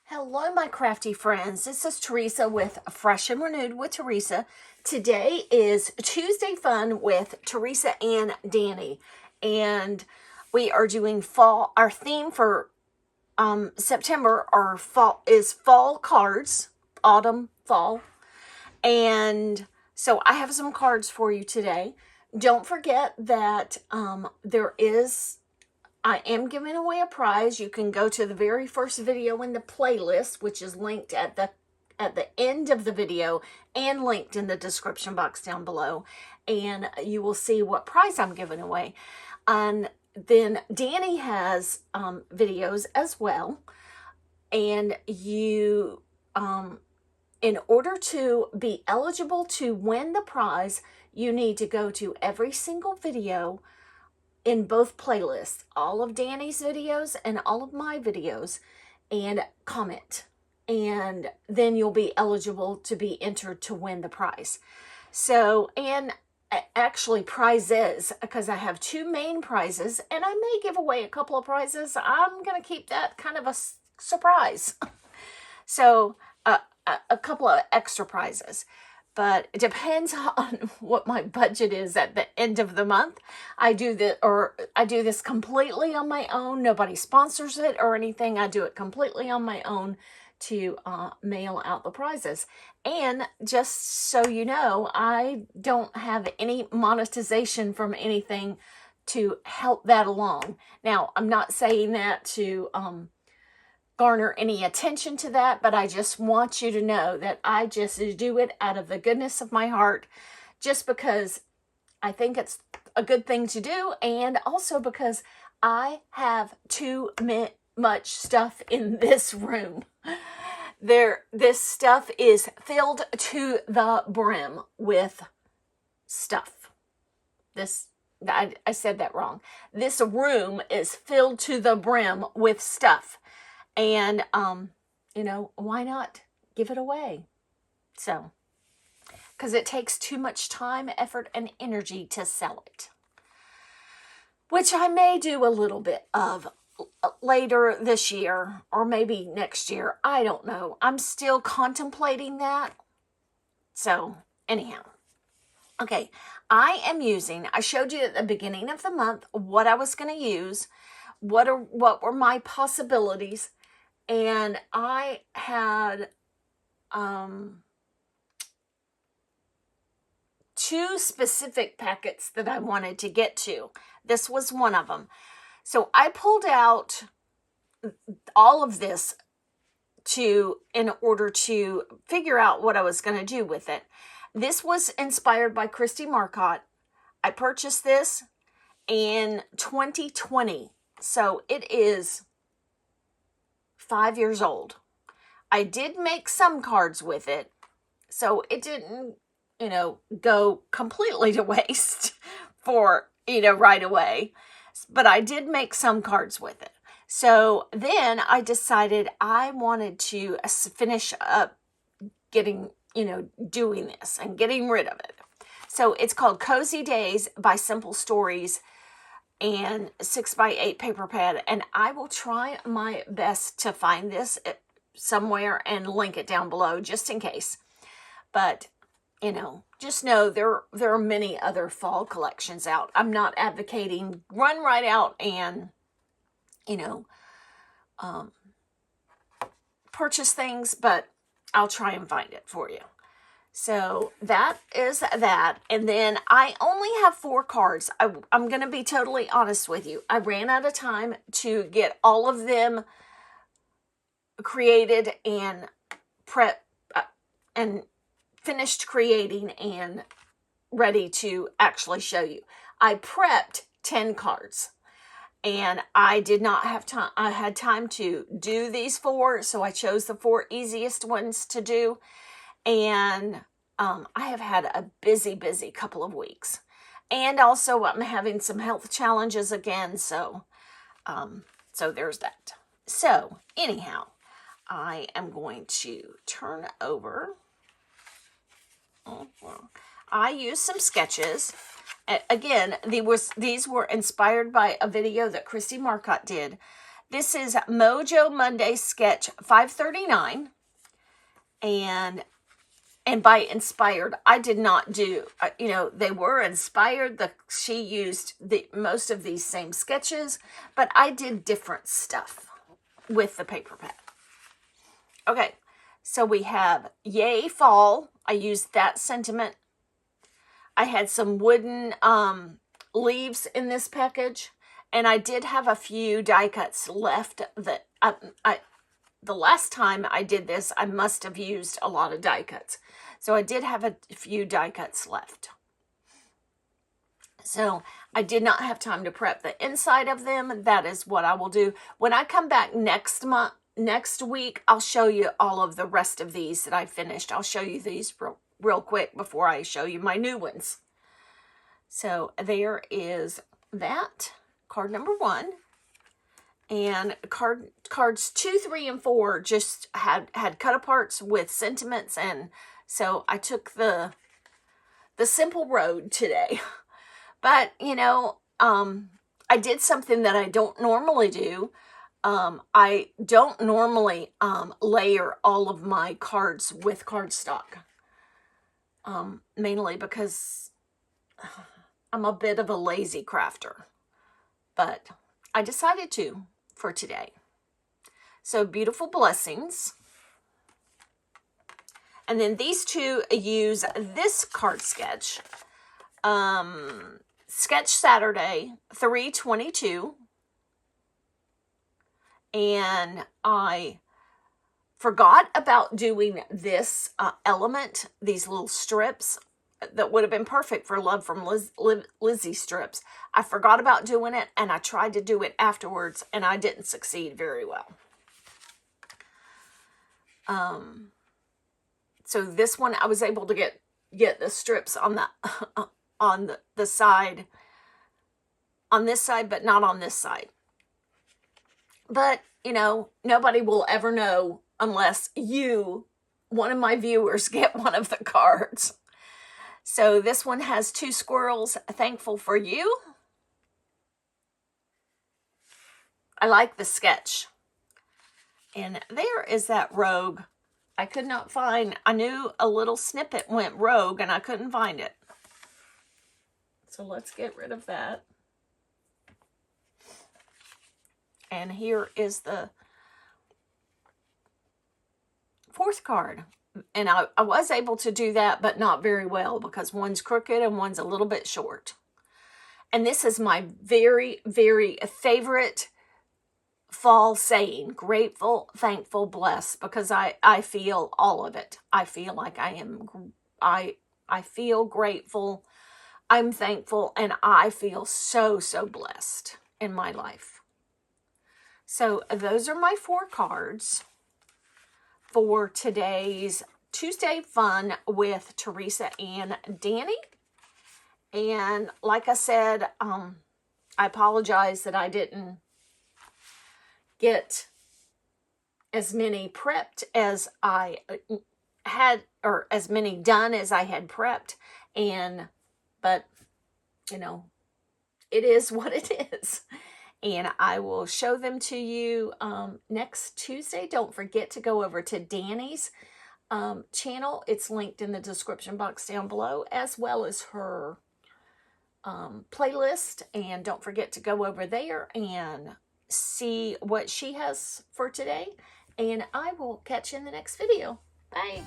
Hello, my crafty friends. This is Teresa with Fresh and Renewed with Teresa. Today is Tuesday Fun with Teresa and Danny, and we are doing fall. Our theme for September our fall is fall cards, autumn, fall, and so I have some cards for you today. Don't forget that I am giving away a prize. You can go to the very first video in the playlist, which is linked at the end of the video and linked in the description box down below. And you will see what prize I'm giving away. And then Danny has videos as well. And you, in order to be eligible to win the prize, you need to go to every single video in both playlists, all of Danny's videos and all of my videos, and comment. And then you'll be eligible to be entered to win the prize. So, and actually prizes, because I have two main prizes, and I may give away a couple of prizes. I'm going to keep that kind of a surprise. So, a couple of extra prizes. But it depends on what my budget is at the end of the month. I do this completely on my own. Nobody sponsors it or anything. I do it completely on my own to mail out the prizes. And just so you know, I don't have any monetization from anything to help that along. Now, I'm not saying that to garner any attention to that, but I just want you to know that I just do it out of the goodness of my heart, just because I think it's a good thing to do, and also because I have too much stuff in this room. This stuff is filled to the brim with stuff. I said that wrong. This room is filled to the brim with stuff. And, why not give it away? So, because it takes too much time, effort, and energy to sell it. Which I may do a little bit of later this year, or maybe next year. I don't know. I'm still contemplating that. So, anyhow. Okay, I showed you at the beginning of the month what I was going to use. What were my possibilities. And I had two specific packets that I wanted to get to. This was one of them. So I pulled out all of this in order to figure out what I was going to do with it. This was inspired by Christy Marcotte. I purchased this in 2020. So it is 5 years old. I did make some cards with it, so it didn't, go completely to waste for, right away. But I did make some cards with it. So then I decided I wanted to finish up doing this and getting rid of it. So it's called Cozy Days by Simple Stories and 6x8 paper pad, and I will try my best to find this somewhere and link it down below just in case. But just know there are many other fall collections out. I'm not advocating run right out and purchase things, but I'll try and find it for you. So that is that. And then I only have 4 cards. I'm going to be totally honest with you. I ran out of time to get all of them created and and finished creating and ready to actually show you. I prepped 10 cards and I did not have time. I had time to do these 4. So I chose the 4 easiest ones to do. And I have had a busy couple of weeks. And also I'm having some health challenges again. So there's that. So anyhow, I am going to turn over. I used some sketches. Again, these were inspired by a video that Christy Marcotte did. This is Mojo Monday Sketch 539. And by inspired, I did not do, they were inspired. She used most of these same sketches, but I did different stuff with the paper pad. Okay, so we have Yay Fall. I used that sentiment. I had some wooden leaves in this package, and I did have a few die cuts left that the last time I did this, I must have used a lot of die cuts. So I did have a few die cuts left. So I did not have time to prep the inside of them. That is what I will do. When I come back next week, I'll show you all of the rest of these that I finished. I'll show you these real quick before I show you my new ones. So there is that, card number 1. And cards 2, 3, and 4 just had cut aparts with sentiments, and so I took the simple road today. But I did something that I don't normally do. I don't normally layer all of my cards with cardstock, mainly because I'm a bit of a lazy crafter, but I decided to for today. So beautiful blessings. And then these two use this card sketch. Sketch Saturday, 3/22. And I forgot about doing this element, these little strips that would have been perfect for Love from Lizzie strips. I forgot about doing it, and I tried to do it afterwards, and I didn't succeed very well. So this one, I was able to get the strips on the on the side, on this side, but not on this side. But nobody will ever know unless you, one of my viewers, get one of the cards. So this one has 2 squirrels, thankful for you. I like the sketch. And there is that rogue. I could not find, I knew a little snippet went rogue and I couldn't find it. So let's get rid of that. And here is the 4th card. And I was able to do that, but not very well because one's crooked and one's a little bit short. And this is my very, very favorite fall saying, grateful, thankful, blessed, because I feel all of it. I feel like I feel grateful, I'm thankful, and I feel so, so blessed in my life. So those are my 4 cards for today's Tuesday Fun with Teresa and Danni. And like I said, I apologize that I didn't get as many prepped as I had, or as many done as I had prepped. But it is what it is. And I will show them to you next Tuesday. Don't forget to go over to Danni's channel. It's linked in the description box down below, as well as her playlist. And don't forget to go over there and see what she has for today. And I will catch you in the next video. Bye.